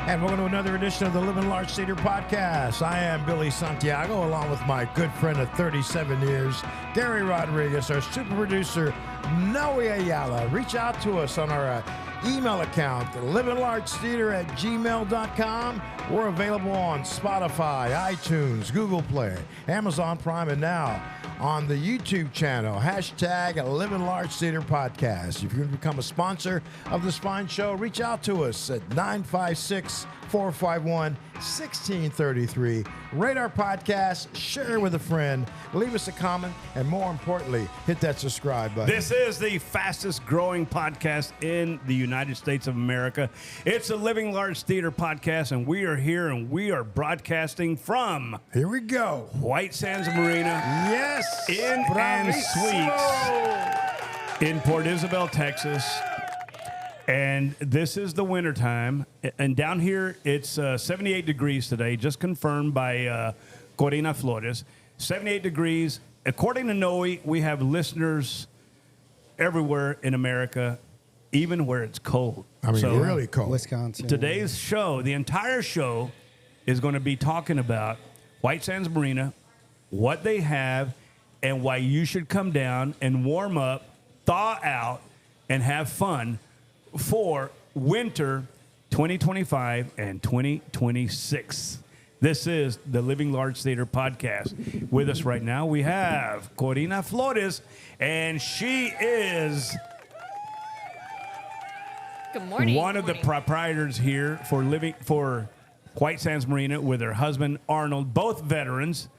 And welcome to another edition of the Living Large Theater Podcast. I am Billy Santiago, along with my good friend of 37 years, Gary Rodriguez, our super producer, Noe Ayala. Reach out to us on our email account, livinglargetheater@gmail.com. We're available on Spotify, iTunes, Google Play, Amazon Prime, and now on the YouTube channel, hashtag Living Large Theater Podcast. If you want to become a sponsor of this fine show, reach out to us at 956-451-1633. Rate our podcast, share it with a friend, leave us a comment, and more importantly, hit that subscribe button. This is the fastest growing podcast in the United States of America. It's the Living Large Theater Podcast, and we are here and we are broadcasting from Here we go. White Sands Marina. Yes. In and Suites in Port Isabel, Texas. And this is the wintertime. And down here, it's 78 degrees today, just confirmed by Corina Flores. 78 degrees. According to Noe, we have listeners everywhere in America, even where it's cold. I mean, so really cold. Wisconsin. Today's show, the entire show, is going to be talking about White Sands Marina, what they have, and why you should come down and warm up, thaw out, and have fun for winter 2025 and 2026. This is the Living Large Theater Podcast. With us right now, we have Corina Flores, and she is Good morning. one of the proprietors here for White Sands Marina with her husband, Arnold, both veterans.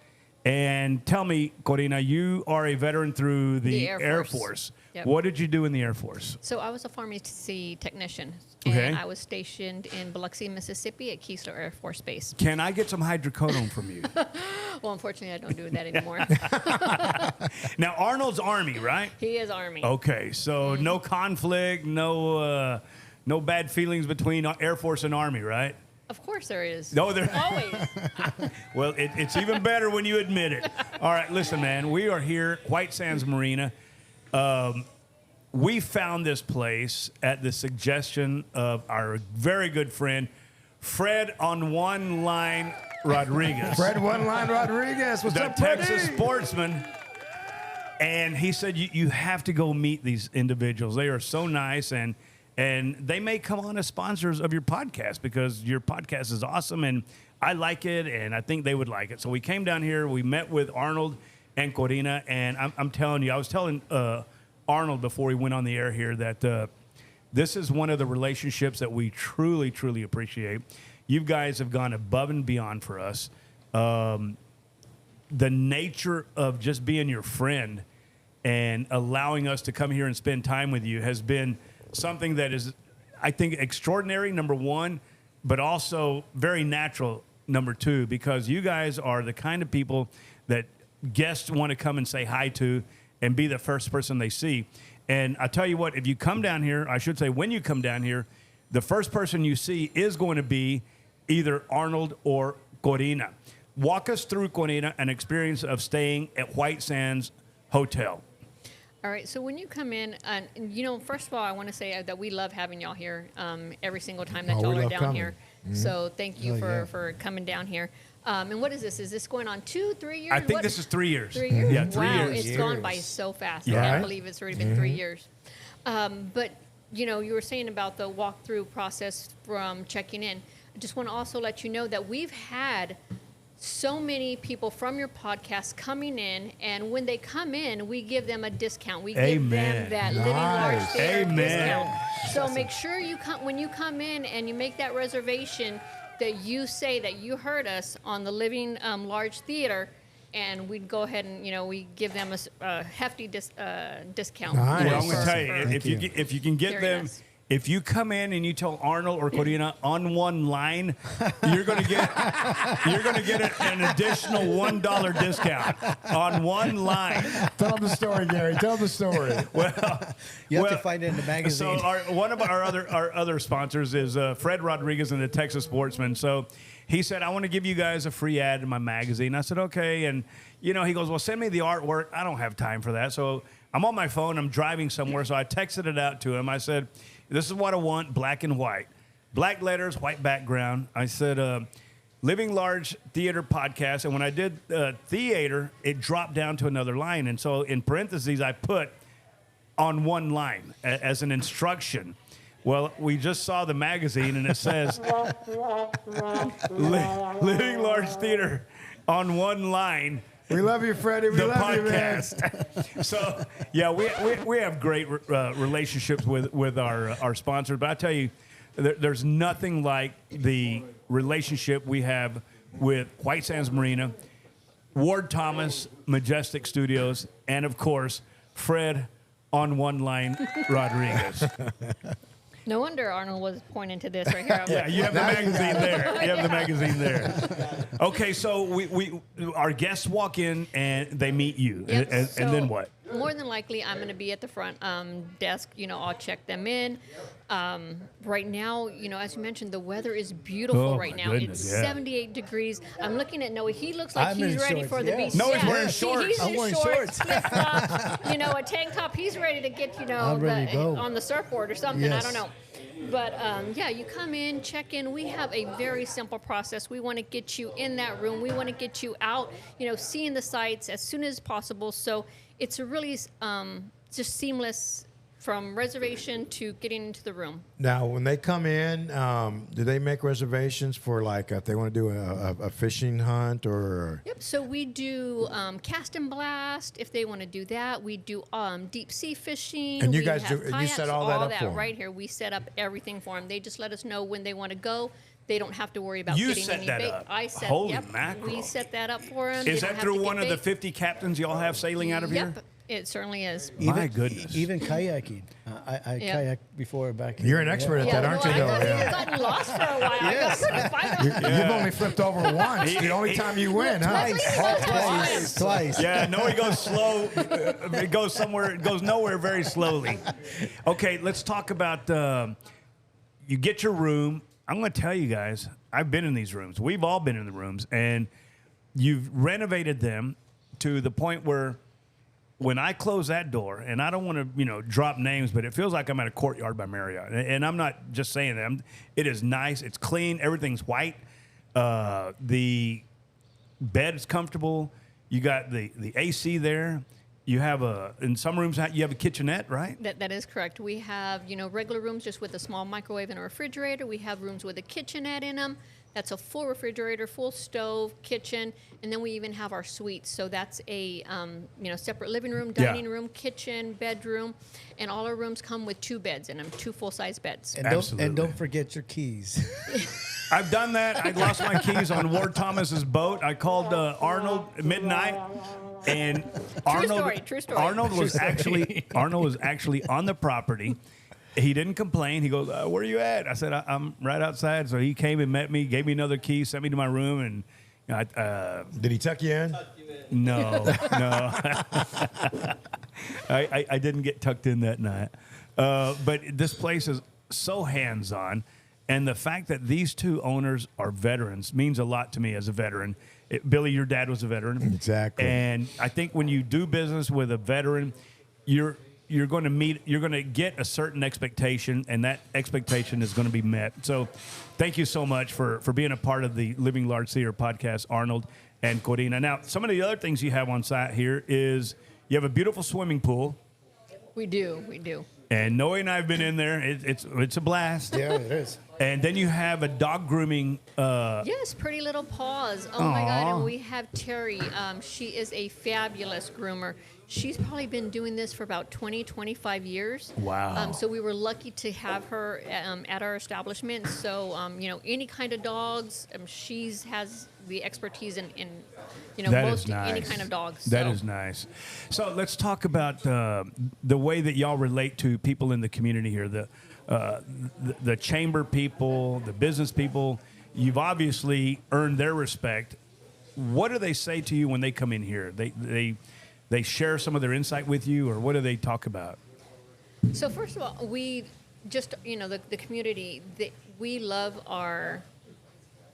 And tell me, Corina, you are a veteran through the Air Force. Yep. What did you do in the Air Force? So I was a pharmacy technician, Okay. and I was stationed in Biloxi, Mississippi at Keystone Air Force Base. Can I get some hydrocodone from you? Well, unfortunately, I don't do that anymore. Now, Arnold's Army, right? He is Army. Okay, so no conflict, no bad feelings between Air Force and Army, right? Of course there is. No, there. Always. Well, it's even better when you admit it. All right, listen, man. We are here, White Sands Marina. We found this place at the suggestion of our very good friend, Fred on One Line Rodriguez. Fred One Line Rodriguez. What's The up, Texas Freddie? sportsman. And he said, you have to go meet these individuals. They are so nice, and they may come on as sponsors of your podcast because your podcast is awesome, and I like it, and I think they would like it. So we came down here. We met with Arnold and Corina, and I'm telling you, I was telling Arnold before he went on the air here that this is one of the relationships that we truly, truly appreciate. You guys have gone above and beyond for us. The nature of just being your friend and allowing us to come here and spend time with you has been something that is, I think, extraordinary, number one, but also very natural, number two, because you guys are the kind of people that guests want to come and say hi to and be the first person they see. And I tell you what, if you come down here, I should say when you come down here, the first person you see is going to be either Arnold or Corina. Walk us through, Corina, an experience of staying at White Sands Hotel. All right, so when you come in, and first of all, I want to say that we love having y'all here every single time that Oh, y'all we are love down coming. here. So thank you Oh, yeah. for coming down here. And what is this? Is this going on 2-3 years? I think What- this is 3 years. 3 years? Yeah, 3 wow, years. it's gone by so fast. Yeah. I can't Right. believe it's already been 3 years. But, you were saying about the walkthrough process from checking in. I just want to also let you know that we've had so many people from your podcast coming in, and when they come in, we give them a discount. We give Amen. them that Living Large Nice. Theater Amen. discount. So make sure when you come in and you make that reservation, that you say that you heard us on the Living Large Theater, and we'd go ahead and we give them a hefty discount. Nice. Well, I'm going to tell you, Thank if you can get Very them, nice. if you come in and you tell Arnold or Corina on one line, you're going to get an additional $1 discount on one line. Tell the story, Gary. Tell the story. You have to find it in the magazine. So one of our other sponsors is Fred Rodriguez and the Texas Sportsman. So he said, I want to give you guys a free ad in my magazine. I said, okay. And, he goes, well, send me the artwork. I don't have time for that. So I'm on my phone. I'm driving somewhere. So I texted it out to him. I said, this is what I want, black and white. black letters, white background. I said, Living Large Theater Podcast. And when I did theater, it dropped down to another line. And so in parentheses, I put on one line as an instruction. Well, we just saw the magazine, and it says Living Large Theater on one line. We love you, Freddie. We love you, man. So, yeah, we have great relationships with our sponsors. But I tell you, there's nothing like the relationship we have with White Sands Marina, Ward Thomas, Majestic Studios, and, of course, Fred on one line Rodriguez. No wonder Arnold was pointing to this right here. Yeah, you have the magazine there. You have the magazine there. Okay, so we our guests walk in and they meet you, Yep, and so then what? More than likely, I'm going to be at the front desk. I'll check them in. Right now, as you mentioned, the weather is beautiful Oh, right my now. goodness, It's yeah. 78 degrees. I'm looking at Noah. He looks like I'm he's in ready shorts, for the yeah. beach. Noah's wearing See, shorts. He's I'm in wearing shorts, shorts. flip-flops, a tank top. He's ready to get, I'm ready to go. on the surfboard or something. Yes. I don't know. But, you come in, check in. We have a very simple process. We want to get you in that room. We want to get you out, seeing the sights as soon as possible. So it's a really just seamless from reservation to getting into the room. Now, when they come in, do they make reservations for, like, if they want to do a fishing hunt or? Yep. So we do cast and blast if they want to do that. We do deep sea fishing. And you We guys have do- you kayaks, set all that up for 'em? right here. We set up everything for them. They just let us know when they want to go. They don't have to worry about You getting set any that bait. up. I set. Holy yep, mackerel. We set that up for them. Is that through one of the 50 captains y'all have sailing out of here? Yep. It certainly is. My goodness. Even kayaking. I Yeah. kayaked before back. You're an expert at that, aren't you, I though? thought Yeah. you've gotten lost for a while. Yes. I couldn't find it. You've only flipped over once. The only time you win, huh? Twice. Yeah, no, he goes slow. It goes somewhere. It goes nowhere very slowly. Okay, let's talk about. You get your room. I'm going to tell you guys. I've been in these rooms. We've all been in the rooms, and you've renovated them to the point where, when I close that door, and I don't want to, drop names, but it feels like I'm at a Courtyard by Marriott, and I'm not just saying that. It is nice. It's clean. Everything's white. The bed is comfortable. You got the AC there. You have in some rooms you have a kitchenette, right? That is correct. We have, regular rooms just with a small microwave and a refrigerator. We have rooms with a kitchenette in them. That's a full refrigerator, full stove, kitchen, and then we even have our suites. So that's a separate living room, dining room, kitchen, bedroom, and all our rooms come with 2 beds in them, 2 full-size beds. And don't forget your keys. I've done that. I lost my keys on Ward Thomas's boat. I called Arnold at midnight, and True story. Arnold was actually on the property. He didn't complain. He goes, "Where are you at?" I said, "I'm right outside." So he came and met me, gave me another key, sent me to my room, and Did he tuck you in? no. I didn't get tucked in that night. But this place is so hands-on, and the fact that these 2 owners are veterans means a lot to me as a veteran. Billy, your dad was a veteran. Exactly. And I think when you do business with a veteran, you're going to get a certain expectation, and that expectation is going to be met. So thank you so much for being a part of the Living Large Theater podcast, Arnold and Corina. Now, some of the other things you have on site here is you have a beautiful swimming pool. We do. And Noe and I have been in there. It's a blast. Yeah, it is. And then you have a dog grooming. Yes, Pretty Little Paws. Oh my God! And we have Terry. She is a fabulous groomer. She's probably been doing this for about 20, 25 years. Wow. So we were lucky to have her at our establishment. So any kind of dogs, she has the expertise in That is most nice. any kind of dogs. That is nice. So let's talk about the way that y'all relate to people in the community here. The chamber people, the business people. You've obviously earned their respect. What do they say to you when they come in here? They share some of their insight with you, or what do they talk about? So first of all, we just the community. We love our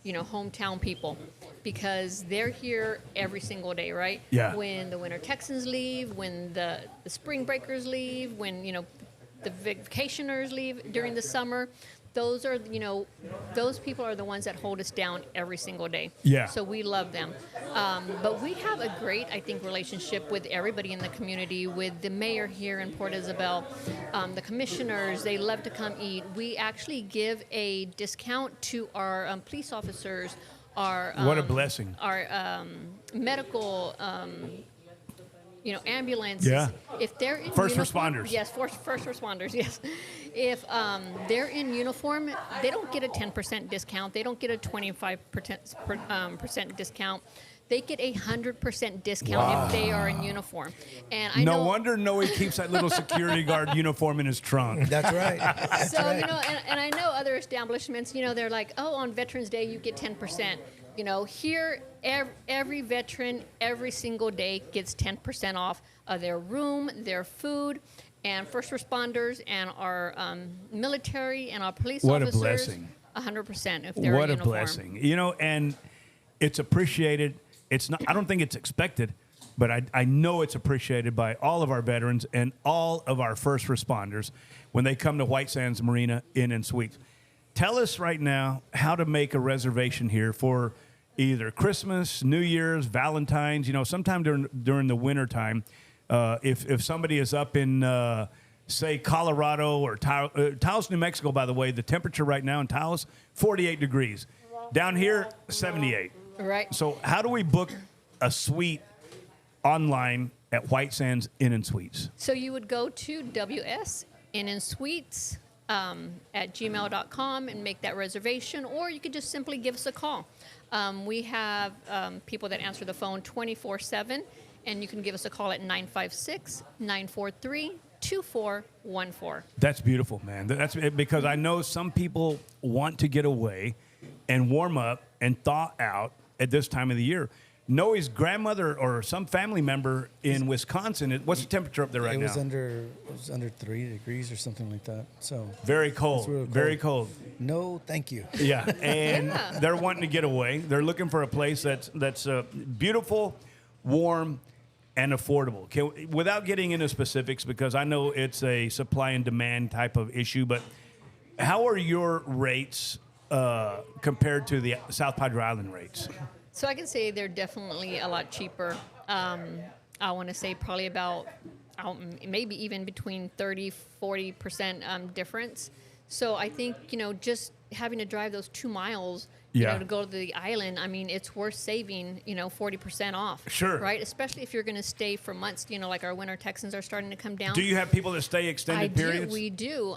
hometown people because they're here every single day, right? Yeah. When the winter Texans leave, when the spring breakers leave, when the vacationers leave during the summer, those are, those people are the ones that hold us down every single day. Yeah. So we love them. But we have a great, I think, relationship with everybody in the community, with the mayor here in Port Isabel, the commissioners. They love to come eat. We actually give a discount to our police officers, our What a blessing. our medical. Ambulances. Yeah. If they're in First uniform- responders. Yes, first responders. Yes. If they're in uniform, they don't get a 10% discount. They don't get a 25% discount. They get 100% discount if they are in uniform. And I No know. wonder Noe keeps that little security guard uniform in his trunk. That's right. That's So right. and I know other establishments. They're like, oh, on Veterans Day you get 10%. Here every veteran every single day gets 10% off of their room, their food, and first responders and our military and our police What a officers. blessing. 100% if they're What in a uniform. blessing. And it's appreciated. It's not. I don't think it's expected, but I know it's appreciated by all of our veterans and all of our first responders when they come to White Sands Marina Inn and Suites. Tell us right now how to make a reservation here for either Christmas, New Year's, Valentine's. Sometime during the winter time, if somebody is up in say Colorado or Taos, New Mexico. By the way, the temperature right now in Taos 48 degrees. Down here 78. Right. So how do we book a suite online at White Sands Inn and Suites? So you would go to WSInnandSuites at gmail.com and make that reservation, or you could just simply give us a call. We have people that answer the phone 24/7, and you can give us a call at 956-943-2414. That's beautiful, man. That's because I know some people want to get away and warm up and thaw out at this time of the year. Noe's grandmother or some family member in Wisconsin. What's the temperature up there right It now? was under 3 degrees or something like that. So Very cold. It's real Very cold. no, thank you. Yeah, and Yeah. they're wanting to get away. They're looking for a place that's beautiful, warm, and affordable. Without getting into specifics, because I know it's a supply and demand type of issue, but how are your rates compared to the South Padre Island rates? So I can say they're definitely a lot cheaper. I want to say probably about maybe even between 30-40% difference. So I think just having to drive those 2 miles Yeah. to go to the island, I mean, it's worth saving 40% off. Sure. Right, especially if you're going to stay for months. Like our winter Texans are starting to come down. Do you have people that stay extended periods? We do.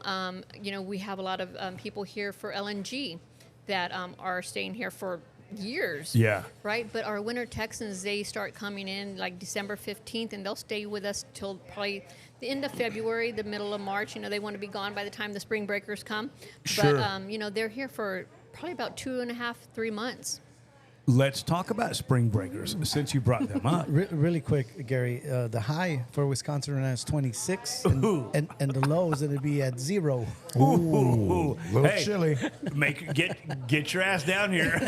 We have a lot of people here for LNG that are staying here for years. Yeah. Right? But our winter Texans, they start coming in like December 15th, and they'll stay with us till probably the end of February, the middle of March. They want to be gone by the time the spring breakers come. Sure. But, they're here for probably about 2.5, 3 months. Let's talk about spring breakers since you brought them up. Really quick, Gary. The high for Wisconsin right now is 26, and the low is going to be at 0. Ooh. Little Hey, chilly. Get your ass down here.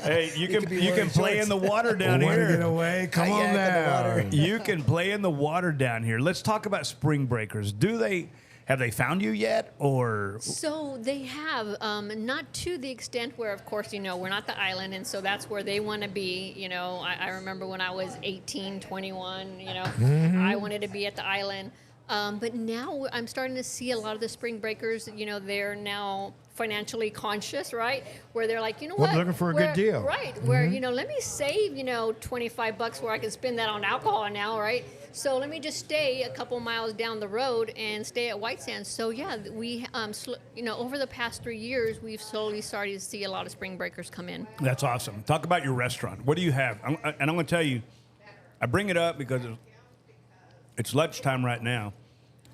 Hey, you could be can wearing play in shorts. the water down Want to get here. away? Come on Kayak in the water. down. You can play in the water down here. Let's talk about spring breakers. Have they found you yet, or So they have, not to the extent where, of course, we're not the island, and so that's where they want to be. I remember when I was 18, 21, I wanted to be at the island. But now I'm starting to see a lot of the spring breakers, they're now financially conscious, right? Where they're like, Well, what? looking for a good deal. Right. Where, let me save, $25 where I can spend that on alcohol now, right? So let me just stay a couple miles down the road and stay at White Sands. So yeah, we, over the past 3 years, we've slowly started to see a lot of spring breakers come in. that's awesome. Talk about your restaurant. What do you have? And I'm going to tell you, I bring it up because it's lunchtime right now.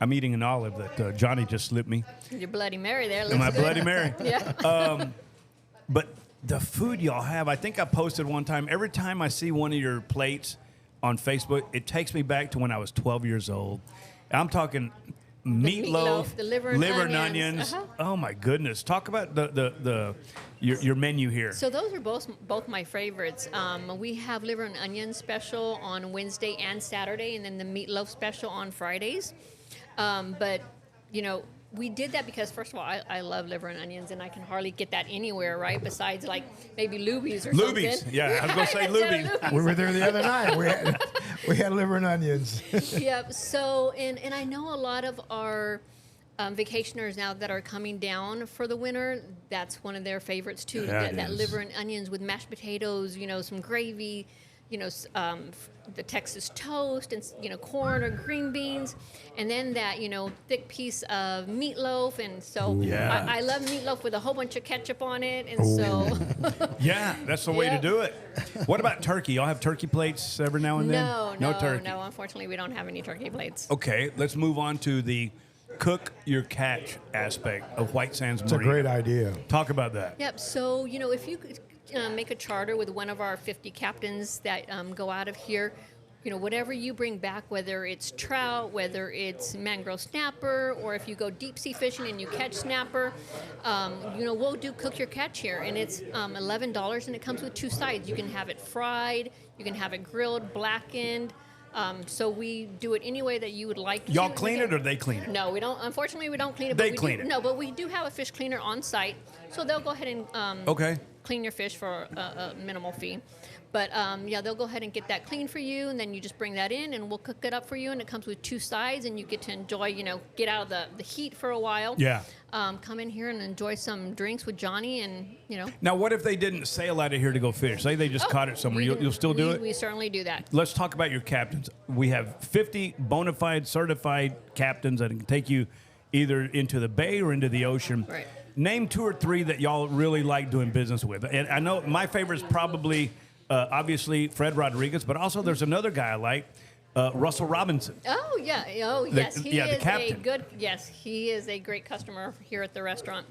I'm eating an olive that Johnny just slipped me. Your Bloody Mary there. Am I looks good. Bloody Mary? Yeah. But the food y'all have, I think I posted one time, every time I see one of your plates on Facebook, it takes me back to when I was 12 years old. I'm talking meatloaf, the liver and and onions. onions. Uh-huh. Oh my goodness! Talk about your menu here. So those are both my favorites. We have liver and onion special on Wednesday and Saturday, and then the meatloaf special on Fridays. But we did that because, first of all, I love liver and onions, and I can hardly get that anywhere, right? Besides, like, maybe Luby's or Luby's, something. yeah, I was going to say Luby's. We were there the other night. We had liver and onions. Yep. So, and I know a lot of our vacationers now that are coming down for the winter, that's one of their favorites too. Yeah, that it is. liver and onions with mashed potatoes, some gravy, the Texas toast, and corn or green beans, and then that thick piece of meatloaf. And so Yeah. I love meatloaf with a whole bunch of ketchup on it. And so Yeah, that's the way to Yeah. do it. What about turkey? Y'all have turkey plates every now and then? no turkey. no. Unfortunately, we don't have any turkey plates. Okay, let's move on to the cook your catch aspect of White Sands It's a Marina. great idea. Talk about that. Yep. So, if you could make a charter with one of our 50 captains that go out of here, whatever you bring back, whether it's trout, whether it's mangrove snapper, or if you go deep sea fishing and you catch snapper, we'll do cook your catch here. And it's $11, and it comes with 2 sides. You can have it fried, you can have it grilled, blackened. So we do it any way that you would like. Y'all to. clean it or they clean it? No, we don't. Unfortunately, we don't clean it. They but we clean do, it. No, but we do have a fish cleaner on site, so they'll go ahead and Okay. clean your fish for a minimal fee. But they'll go ahead and get that clean for you, and then you just bring that in, and we'll cook it up for you. And it comes with 2 sides, and you get to enjoy, get out of the heat for a while. Yeah. Come in here and enjoy some drinks with Johnny, and Now, what if they didn't sail out of here to go fish? Say they just caught it somewhere. we You'll still do we- it? We certainly do that. Let's talk about your captains. We have 50 bona fide certified captains that can take you either into the bay or into the ocean. Right. Name 2 or 3 that y'all really like doing business with. And I know my favorite is probably, obviously, Fred Rodriguez, but also there's another guy I like, Russell Robinson. Oh yeah. Oh yes. He the is captain. he is a great customer here at the restaurant.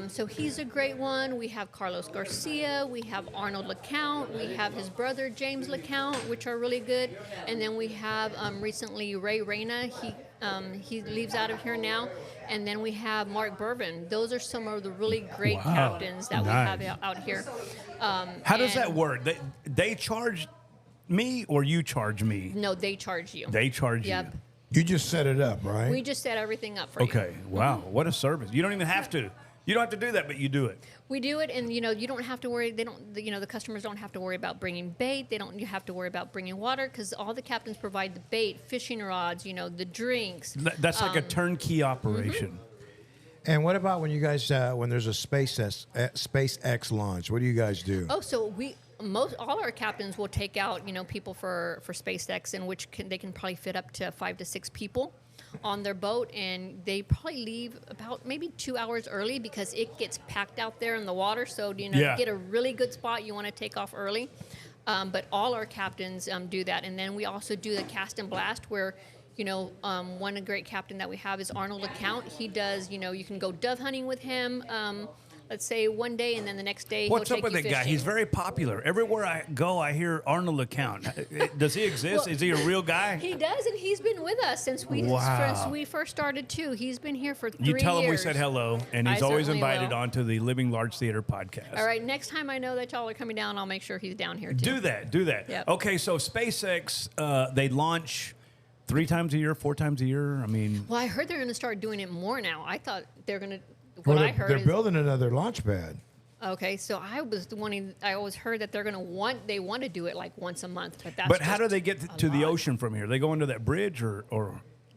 So he's a great one. We have Carlos Garcia. We have Arnold LeCount. We have his brother James LeCount, which are really good. And then we have recently Ray Reyna. He leaves out of here now. And then we have Mark Bourbon. Those are some of the really great captains that Nice. we have out here. How does that work? They charge me or you charge me? No, they charge you. They charge Yep. you. You just set it up, right? We just set everything up for you. Okay. Wow. What a service. You don't even have to. You don't have to do that, but you do it. We do it, and you don't have to worry. They don't, the customers don't have to worry about bringing bait. You have to worry about bringing water because all the captains provide the bait, fishing rods, the drinks. That's like a turnkey operation. And what about when you guys when there's a SpaceX launch? What do you guys do? Oh, so all our captains will take out people for SpaceX, in which they can probably fit up to 5 to 6 people on their boat, and they probably leave about maybe 2 hours early because it gets packed out there in the water. So to get a really good spot, you want to take off early. But all our captains do that, and then we also do the cast and blast where. One great captain that we have is Arnold LeCount. He does, you can go dove hunting with him, let's say one day, and then the next day What's he'll up with take that you guy? fishing. He's very popular. Everywhere I go, I hear Arnold LeCount. Does he exist? Well, Is he a real guy? He does, and he's been with us since we first started too. He's been here for 3 years. You tell him we said hello, and he's I always certainly invited will. onto the Living Large Theater podcast. All right, next time I know that y'all are coming down, I'll make sure he's down here too. Do that. Yep. Okay, so SpaceX, they launch 3 times a year, 4 times a year. I mean, Well, I heard they're going to start doing it more now. I thought they're going to. Well, I heard they're is building another launch pad. okay. So I always heard that they want to do it like once a month, but that's. but how do just they get a to the lot. ocean from here? They go under that bridge, or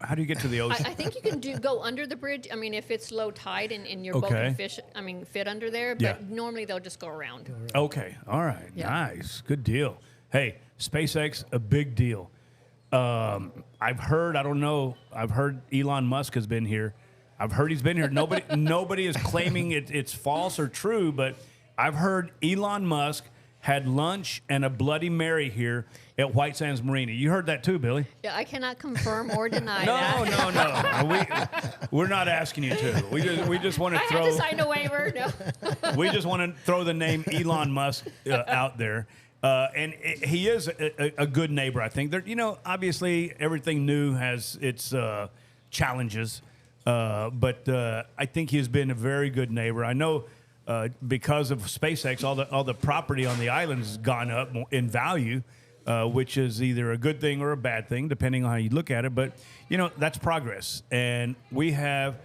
how do you get to the ocean? I think you can go under the bridge. I mean, if it's low tide and your boat Okay. can fit under there. But Yeah. normally they'll just go around. Okay, all right, Yeah. nice, good deal. Hey, SpaceX, a big deal. I've heard, I don't know, I've heard Elon Musk has been here. I've heard he's been here. Nobody is claiming it's false or true, but I've heard Elon Musk had lunch and a Bloody Mary here at White Sands Marina. You heard that too, Billy? Yeah, I cannot confirm or deny that. No. We're not asking you to. We just want to I throw. had to sign a waiver. No. We just want to throw the name Elon Musk out there. And he is a good neighbor, I think. Obviously, everything new has its challenges, but I think he's been a very good neighbor. I know because of SpaceX, all the property on the island has gone up in value, which is either a good thing or a bad thing, depending on how you look at it. But, that's progress. And we have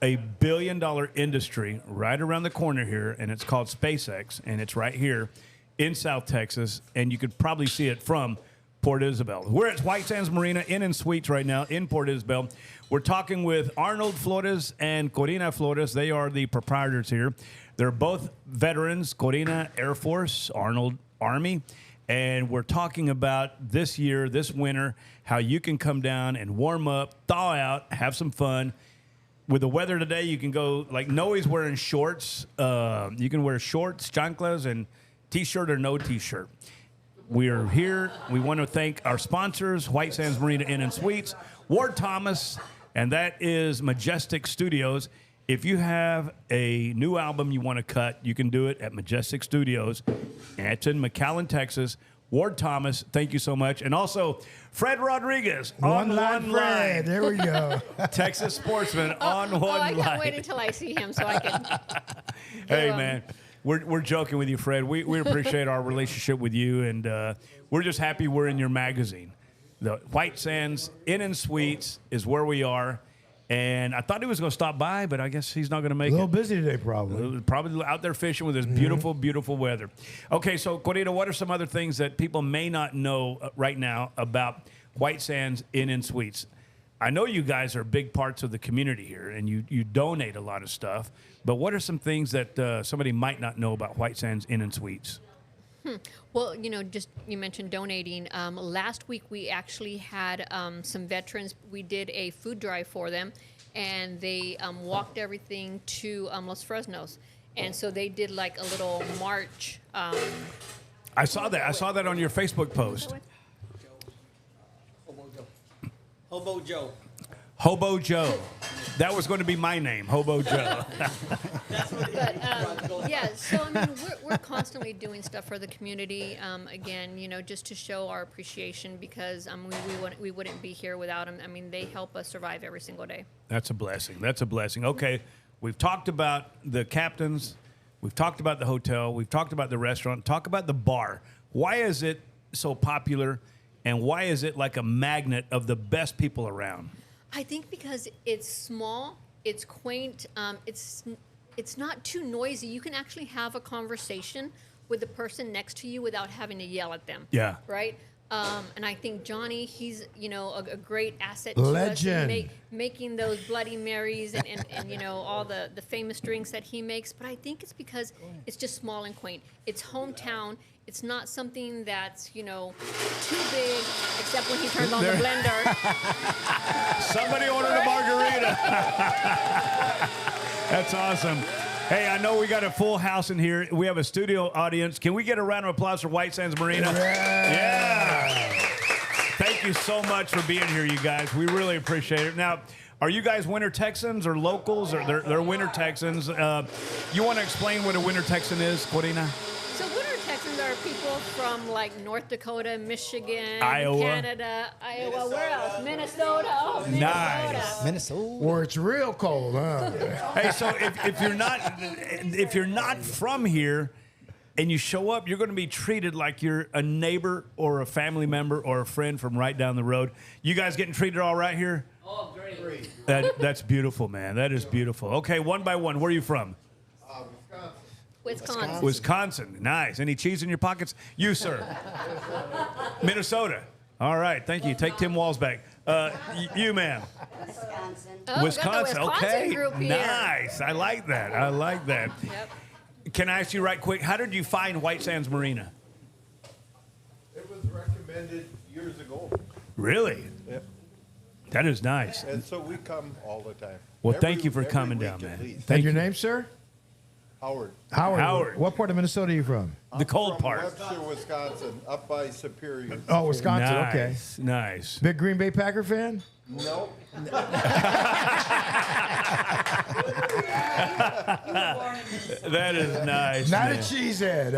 a billion-dollar industry right around the corner here, and it's called SpaceX, and it's right here in South Texas, and you could probably see it from Port Isabel. We're at White Sands Marina Inn and Suites right now in Port Isabel. We're talking with Arnold Flores and Corina Flores. They are the proprietors here. They're both veterans, Corina Air Force, Arnold Army. And we're talking about this year, this winter, how you can come down and warm up, thaw out, have some fun. With the weather today, you can go, like Noe's wearing shorts. You can wear shorts, chanclas, and T-shirt or no T-shirt. We are here. We want to thank our sponsors, White Sands Marina Inn and Suites, Ward Thomas, and that is Majestic Studios. If you have a new album you want to cut, you can do it at Majestic Studios. And it's in McAllen, Texas. Ward Thomas, thank you so much. And also, Fred Rodriguez on one line. There we go. Texas Sportsman on one line. I can't wait until I see him so I can. Hey, man. We're joking with you, Fred. We appreciate our relationship with you, and we're just happy we're in your magazine. The White Sands Inn and Suites is where we are, and I thought he was going to stop by, but I guess he's not going to make A little it. busy today, probably. Probably out there fishing with this beautiful, beautiful weather. Okay, so, Corina, what are some other things that people may not know right now about White Sands Inn and Suites? I know you guys are big parts of the community here, and you donate a lot of stuff. But what are some things that somebody might not know about White Sands Inn and Suites? Well, just you mentioned donating. Last week we actually had some veterans. We did a food drive for them, and they walked everything to Los Fresnos. And so they did like a little march. I saw that. I saw that on your Facebook post. Hobo Joe. Hobo Joe. That was going to be my name, Hobo Joe. But yeah, so I mean, we're constantly doing stuff for the community. Again, just to show our appreciation because we wouldn't be here without them. I mean, they help us survive every single day. That's a blessing. That's a blessing. Okay, we've talked about the captains. We've talked about the hotel. We've talked about the restaurant. Talk about the bar. Why is it so popular, and why is it like a magnet of the best people around? I think because it's small, it's quaint, it's not too noisy. You can actually have a conversation with the person next to you without having to yell at them. Yeah. Right? And I think Johnny, he's a great asset Legend. to us, making those Bloody Marys and all the famous drinks that he makes. But I think it's because it's just small and quaint. It's hometown. It's not something that's too big, except when he turns on the blender. Somebody ordered a margarita. That's awesome. Hey, I know we got a full house in here. We have a studio audience. Can we get a round of applause for White Sands Marina? Yeah. Thank you so much for being here, you guys. We really appreciate it. Now, are you guys Winter Texans or locals? Or they're Winter Texans. You want to explain what a Winter Texan is, Corina? So Winter Texans are people from like North Dakota, Michigan, Iowa. Canada, Iowa, where else? Minnesota. Oh, Minnesota. Nice. Minnesota. Where it's real cold, huh? Hey, so if you're not from here and you show up, you're going to be treated like you're a neighbor or a family member or a friend from right down the road. You guys getting treated all right here? Oh, great. That's beautiful, man. That is beautiful. Okay, one by one, where are you from? Wisconsin. Wisconsin. Nice. Any cheese in your pockets? You, sir. Minnesota. All right. Thank you. Take Tim Walls back. You, ma'am. Wisconsin. Oh, Wisconsin. we got the Wisconsin Okay. group here. Nice. I like that. I like that. Yep. Can I ask you right quick, how did you find White Sands Marina? It was recommended years ago. Really? Yep. That is nice. And so we come all the time. Well, thank you for Every coming week down, at man. least. Thank Your you. name, sir? Howard. Howard. What part of Minnesota are you from? The cold From part. Webster, Wisconsin, up by Superior. Oh, Wisconsin. Okay. Nice. Nice. Big Green Bay Packer fan? No, That is nice. Not man. a cheesehead.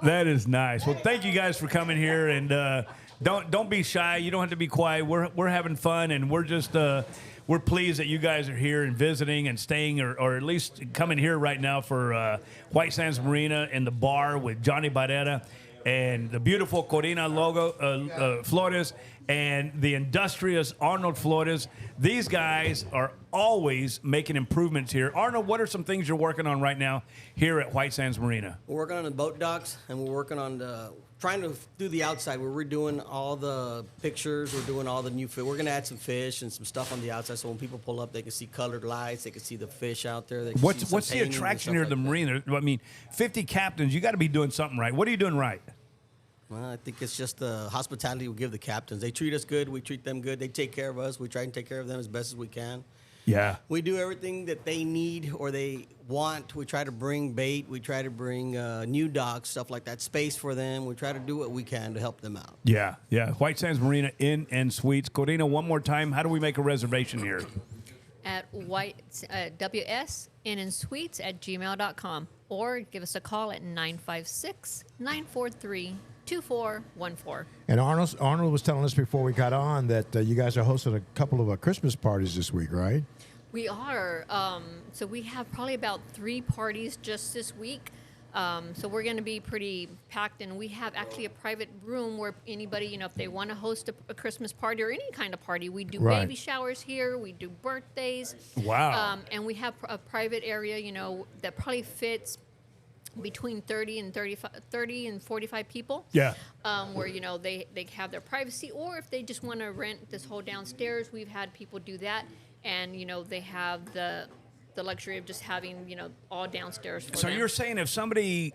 That is nice. Well, thank you guys for coming here, and don't be shy. You don't have to be quiet. We're having fun, and we're just we're pleased that you guys are here and visiting and staying, or at least coming here right now for White Sands Marina and the bar with Johnny Barrera and the beautiful Corina Flores and the industrious Arnold Flores. These guys are always making improvements here. Arnold, what are some things you're working on right now here at White Sands Marina? We're working on the boat docks, and we're working on trying to do the outside where we're doing all the pictures. We're doing all the new fish. We're going to add some fish and some stuff on the outside so when people pull up, they can see colored lights. They can see the fish out there. They can see What's some the paintings and attraction stuff here at the like that. marina? I mean, 50 captains, you got to be doing something right. What are you doing right? Well, I think it's just the hospitality we give the captains. They treat us good. We treat them good. They take care of us. We try and take care of them as best as we can. Yeah. We do everything that they need or they want. We try to bring bait. We try to bring new docks, stuff like that, space for them. We try to do what we can to help them out. Yeah, yeah. White Sands Marina Inn and Suites. Corina, one more time, how do we make a reservation here? At WSInnandSuites@gmail.com or give us a call at 956-943-2414. And Arnold was telling us before we got on that you guys are hosting a couple of Christmas parties this week, right? We are. So we have probably about 3 parties just this week. So we're going to be pretty packed, and we have actually a private room where anybody, if they want to host a Christmas party or any kind of party, we do Right. baby showers here, we do birthdays. Wow. And we have a private area, that probably fits between 30 and 45 people. Yeah. Where they have their privacy, or if they just want to rent this whole downstairs, we've had people do that, and they have the luxury of just having all downstairs for So them. you're saying if somebody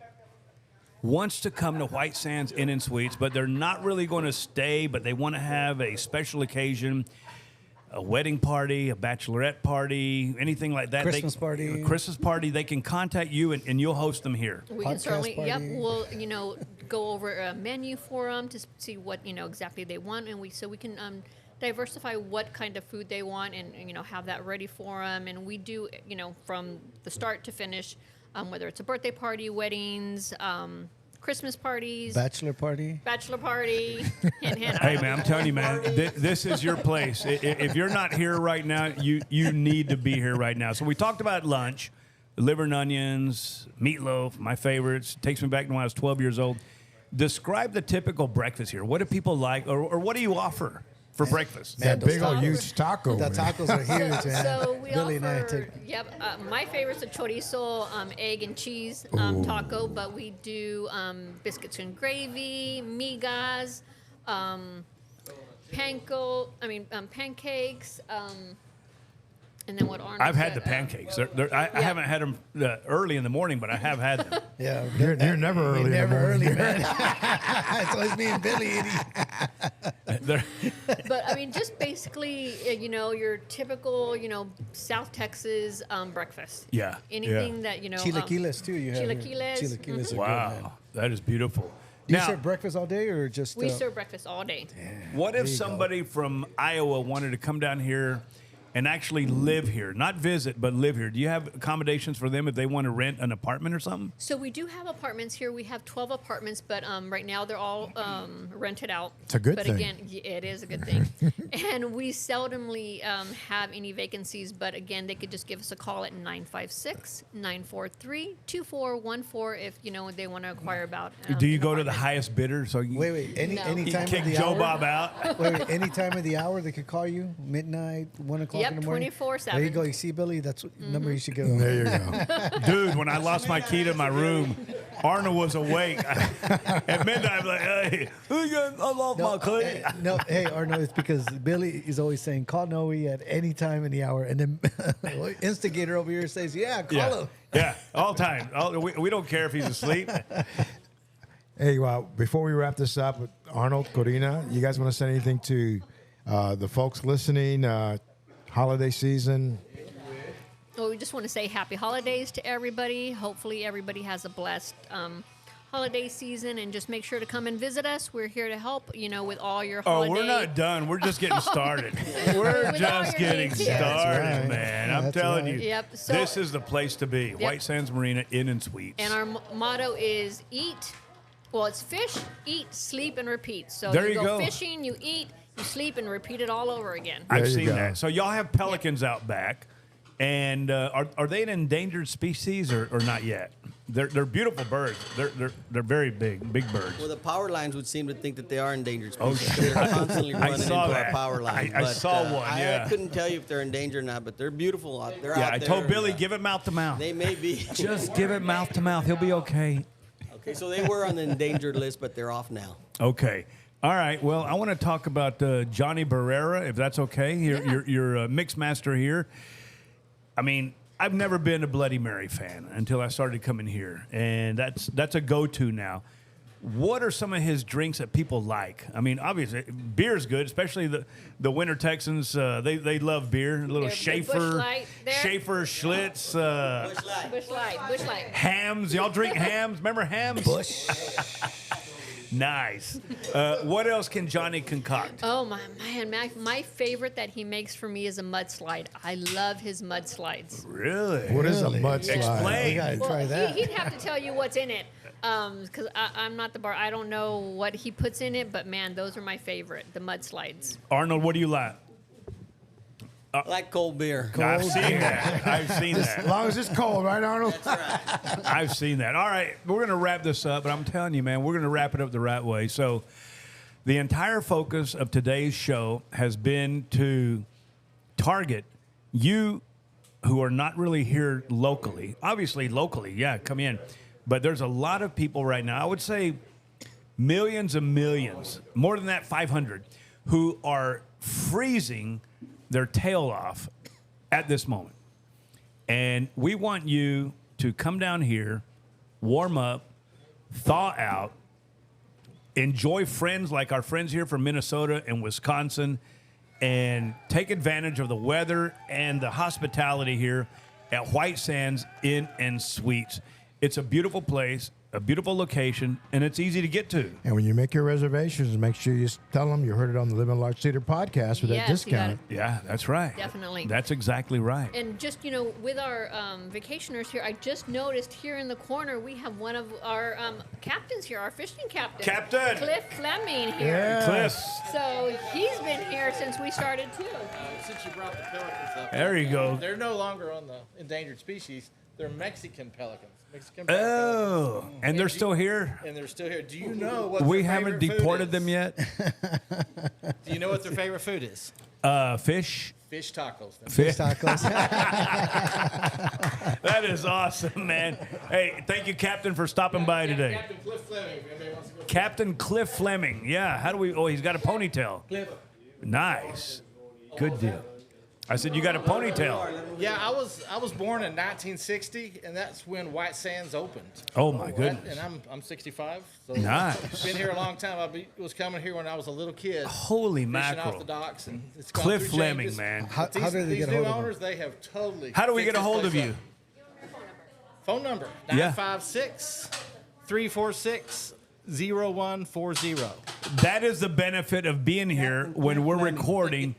wants to come to White Sands Inn and Suites, but they're not really going to stay, but they want to have a special occasion, a wedding party, a bachelorette party, anything like that. Christmas party. A Christmas party, they can contact you and you'll host them here. We can Podcast certainly, party. we'll go over a menu for them to see what exactly they want, and we can diversify what kind of food they want, and have that ready for them. And we do from the start to finish, whether it's a birthday party, weddings, Christmas parties, Bachelor party. hint, hint. Hey, man, I'm telling you, man, this is your place. If you're not here right now, you need to be here right now. So we talked about lunch, liver and onions, meatloaf, my favorites. Takes me back to when I was 12 years old. Describe the typical breakfast here. What do people like, or what do you offer for breakfast? Man, That big those old tacos- huge taco. The man. tacos are huge, man. So we Billy and I offer, take. my favorite's a chorizo, egg and cheese taco, but we do biscuits and gravy, migas, pancakes, and then what Arnold I've had said, the pancakes. I haven't had them early in the morning, but I have had them. Yeah, You're never early. in the Never morning. early, man. It's always me and Billy eating. They're- But just basically, your typical, South Texas breakfast. Yeah, Anything that Chilaquiles too. You have here. Chilaquiles, Chilaquiles are good, man. wow, that is beautiful. Do you Now, serve breakfast all day or just? we serve breakfast all day. what if you go. somebody from Iowa wanted to come down here and actually live here, not visit, but live here? Do you have accommodations for them if they want to rent an apartment or something? So we do have apartments here. We have 12 apartments, but right now they're all rented out. It's a good but thing. again, it is a good thing. And we seldomly have any vacancies, but again, they could just give us a call at 956-943-2414 if they want to inquire about. Do you an go to the apartment. highest bidder? So you, Wait. Any No. any you time kick of the Joe hour. Bob out? Wait, any time of the hour they could call you, midnight, 1 o'clock Yep, in the morning. 24/7. There you go. You see, Billy, that's what number you should give. There you go. Dude, when I lost my key to my room, Arnold was awake. At midnight, I'm like, hey, I lost my key. No, hey Arnold, it's because Billy is always saying call Noe at any time in the hour, and then instigator over here says, "Yeah, call Yeah, him." yeah, all time. We don't care if he's asleep. Hey, before we wrap this up, Arnold, Corina, you guys want to say anything to the folks listening? Holiday season. Well, we just want to say happy holidays to everybody. Hopefully, everybody has a blessed holiday season, and just make sure to come and visit us. We're here to help, with all your Oh, holiday. we're not done. We're just getting started. We're With all just your getting needs here. started, That's right. man. I'm That's telling right. you. Yep, so- this is the place to be. White Sands Marina Inn and Suites. And our motto is eat. Well, it's fish, eat, sleep, and repeat. So There you you go go. fishing, you eat, you sleep, and repeat it all over again. I've There you seen go. that. So y'all have pelicans out back, and are they an endangered species or not yet? They're beautiful birds. They're very big birds. Well, the power lines would seem to think that they are endangered Oh, species. shit. They're constantly running into saw our that. power lines. I saw one, yeah. I couldn't tell you if they're endangered or not, but they're beautiful. They're Yeah, out I there, told and, Billy, give it mouth to mouth. They may be. Just give it mouth to mouth. He'll be okay. Okay, so they were on the endangered list, but they're off now. Okay. All right. Well, I want to talk about Johnny Barrera, if that's okay. You're a mix master here. I mean, I've never been a Bloody Mary fan until I started coming here, and that's a go-to now. What are some of his drinks that people like? I mean, obviously, beer's good, especially the Winter Texans. They love beer. A little Busch Schaefer, Light there. Schaefer, Schlitz, Bush Light. Hams. Y'all drink hams? Remember hams? Bush. Nice. What else can Johnny concoct? Oh my man, my favorite that he makes for me is a mudslide. I love his mudslides. Really? What is a Really? mudslide? Explain. We gotta Well, try that. he'd have to tell you what's in it, because I'm not the bar. I don't know what he puts in it, but man, those are my favorite, the mudslides. Arnold, what do you like? I like cold beer. I've seen that. I've seen As that. long as it's cold, right, Arnold? I've seen that. All right, we're going to wrap this up, but I'm telling you, man, we're going to wrap it up the right way. So the entire focus of today's show has been to target you who are not really here locally. Obviously, locally, yeah, come in. But there's a lot of people right now, I would say millions and millions, more than that, 500, who are freezing their tail off at this moment. And we want you to come down here, warm up, thaw out, enjoy friends like our friends here from Minnesota and Wisconsin, and take advantage of the weather and the hospitality here at White Sands Inn and Suites. It's a beautiful place, a beautiful location, and it's easy to get to. And when you make your reservations, make sure you tell them you heard it on the Living Large Theater podcast with that Yes, you discount. Yeah, that's right. Definitely. That's exactly right. And just, with our vacationers here, I just noticed here in the corner we have one of our captains here, our fishing captain. Captain! Cliff Fleming here. Yeah. Cliff, So he's been here since we started too. Since you brought the pelicans up, there you go. they're no longer on the endangered species. They're Mexican pelicans. Oh, and they're still here? And they're still here. Do you know what We their haven't favorite food deported is? them yet. Do you know what their favorite food is? Fish. Fish tacos. Fish. Tacos. That is awesome, man. Hey, thank you, Captain, for stopping by today. Captain Cliff Fleming, if anybody wants to go. Captain Cliff Fleming. Yeah. How do we? Oh, he's got a ponytail. Cliff. Nice. Good deal. I said you got a ponytail. Yeah, I was born in 1960, and that's when White Sands opened. Oh my goodness. And I'm 65. So Nice. Been here a long time. Was coming here when I was a little kid. Holy Fishing off mackerel. the docks, and it's gone Cliff through Fleming, changes. man. How These, do they these get a new hold of owners, they have totally. How do we fixed get a this hold of place you? up. Phone number Yeah. 956-346-0140. That is the benefit of being here when we're recording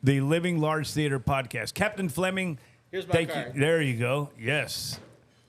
the Living Large Theater podcast. Captain Fleming, Here's my thank card. you. There you go. Yes.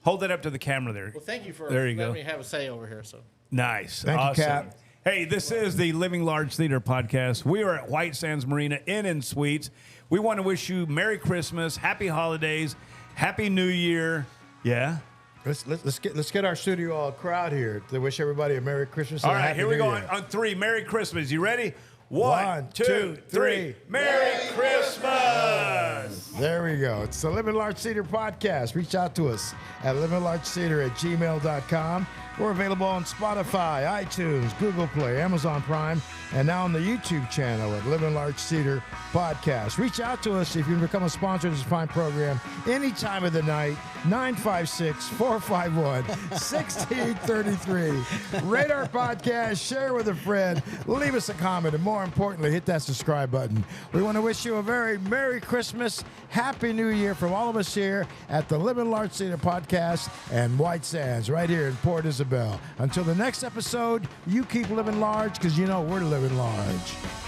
Hold that up to the camera there. Well, thank you for There you letting go. me have a say over here. So Nice. Thank you, Awesome. Cap. Hey, this is the Living Large Theater podcast. We are at White Sands Marina Inn and Suites. We want to wish you Merry Christmas, Happy Holidays, Happy New Year. Yeah. Let's get our studio crowd here to wish everybody a Merry Christmas. All and a right, Happy here we New go Year. on 3. Merry Christmas. You ready? One, One, two, two, three. three. Merry Christmas. There we go. It's the Living Large Theater podcast. Reach out to us at livinglargetheater@gmail.com. We're available on Spotify, iTunes, Google Play, Amazon Prime, and now on the YouTube channel at Living Large Theater Podcast. Reach out to us if you can become a sponsor of this fine program any time of the night, 956-451-1633. Rate our podcast, share with a friend, leave us a comment, and more importantly, hit that subscribe button. We want to wish you a very Merry Christmas, Happy New Year from all of us here at the Living Large Theater Podcast and White Sands right here in Port Isabel. Until the next episode, you keep living large because you know we're living large.